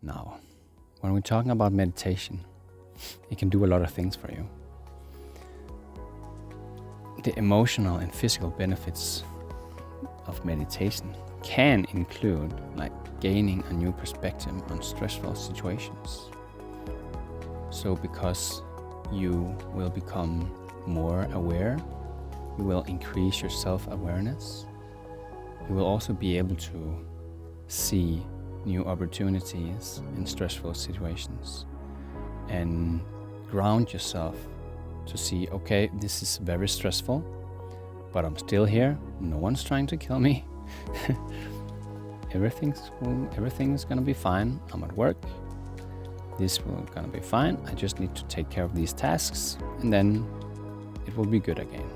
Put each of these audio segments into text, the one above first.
Now, when we're talking about meditation, it can do a lot of things for you. The emotional and physical benefits of meditation can include like gaining a new perspective on stressful situations. So because you will become more aware, you will increase your self-awareness. You will also be able to see new opportunities in stressful situations and ground yourself to see, okay, this is very stressful, but I'm still here. No one's trying to kill me. Everything's gonna be fine. I'm at work. This will gonna be fine. I just need to take care of these tasks, and then it will be good again.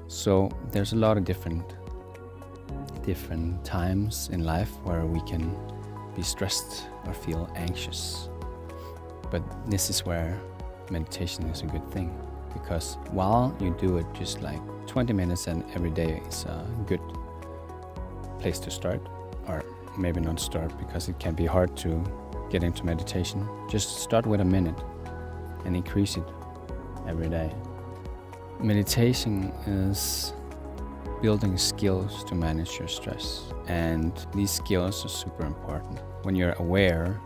So there's a lot of different times in life where we can be stressed or feel anxious. But this is where meditation is a good thing, because while you do it just like 20 minutes and every day is a good place to start, or maybe not start because it can be hard to get into meditation. Just start with a minute and increase it every day. Meditation is building skills to manage your stress, and these skills are super important. When you're aware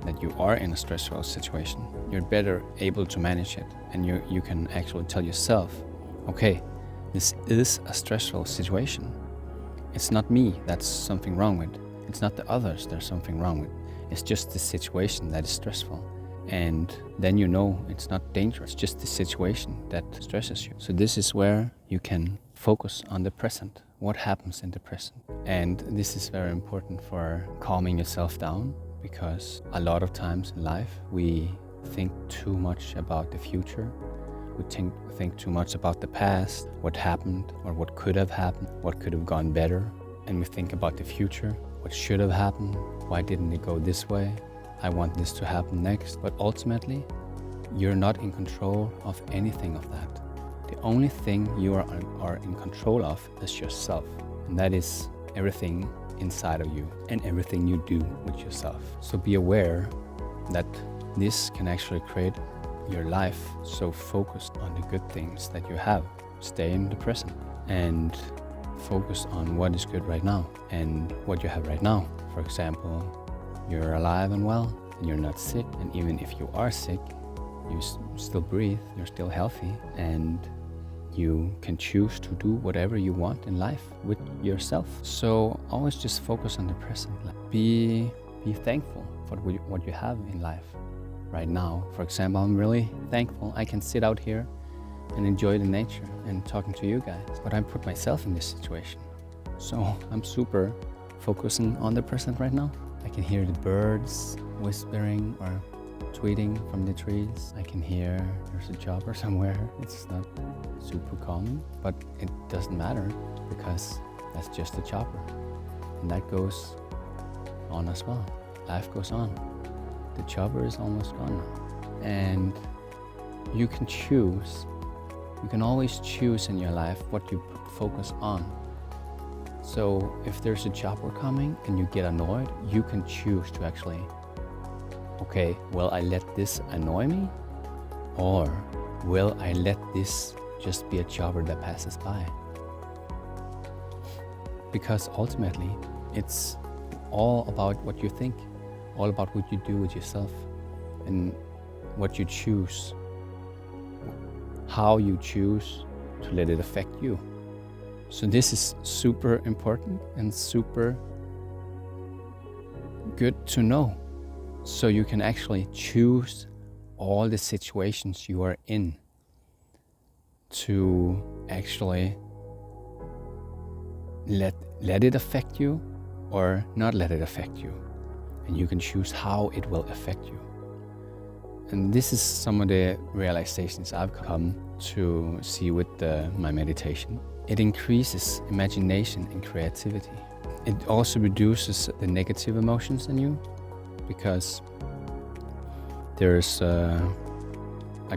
that you are in a stressful situation, you're better able to manage it, and you can actually tell yourself, okay, this is a stressful situation. It's not me that's something wrong with. It's not the others there's something wrong with. It's just the situation that is stressful. And then you know it's not dangerous, just the situation that stresses you. So this is where you can focus on the present, what happens in the present. And this is very important for calming yourself down, because a lot of times in life we think too much about the future. We think too much about the past, what happened or what could have happened, what could have gone better. And we think about the future, what should have happened, why didn't it go this way? I want this to happen next. But ultimately, you're not in control of anything of that. The only thing you are in control of is yourself. And that is everything inside of you and everything you do with yourself. So be aware that this can actually create your life so focused on the good things that you have. Stay in the present and focus on what is good right now and what you have right now. For example, you're alive and well, and you're not sick. And even if you are sick, you still breathe, you're still healthy, and you can choose to do whatever you want in life with yourself. So always just focus on the present. Be thankful for what you have in life right now. For example, I'm really thankful I can sit out here and enjoy the nature and talking to you guys. But I put myself in this situation. So I'm super focusing on the present right now. I can hear the birds whispering or tweeting from the trees. I can hear there's a chopper somewhere. It's not super calming, but it doesn't matter because that's just a chopper. And that goes on as well. Life goes on. The chopper is almost gone now. And you can choose. You can always choose in your life what you focus on. So if there's a chopper coming and you get annoyed, you can choose to actually, okay, will I let this annoy me? Or will I let this just be a chopper that passes by? Because ultimately, it's all about what you think, all about what you do with yourself and what you choose, how you choose to let it affect you. So this is super important and super good to know. So you can actually choose all the situations you are in to actually let it affect you or not let it affect you. And you can choose how it will affect you. And this is some of the realizations I've come to see with my meditation. It increases imagination and creativity. It also reduces the negative emotions in you, because there's a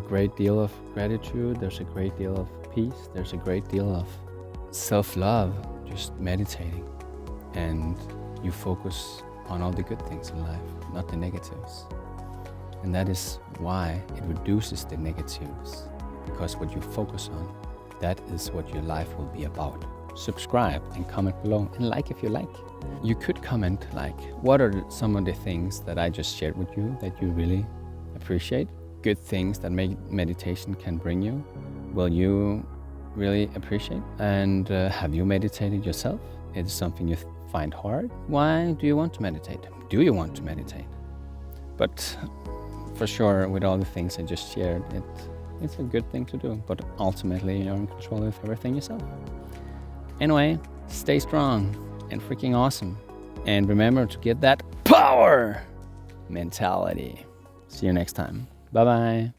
great deal of gratitude, there's a great deal of peace, there's a great deal of self-love just meditating. And you focus on all the good things in life, not the negatives. And that is why it reduces the negatives, because what you focus on, that is what your life will be about. Subscribe and comment below, and like if you like. You could comment like, what are some of the things that I just shared with you that you really appreciate? Good things that meditation can bring you, will you really appreciate? And have you meditated yourself? Is it something you find hard? Why do you want to meditate? Do you want to meditate? But for sure, with all the things I just shared, it's a good thing to do, but ultimately you're in control of everything yourself. Anyway, stay strong and freaking awesome. And remember to get that power mentality. See you next time. Bye-bye.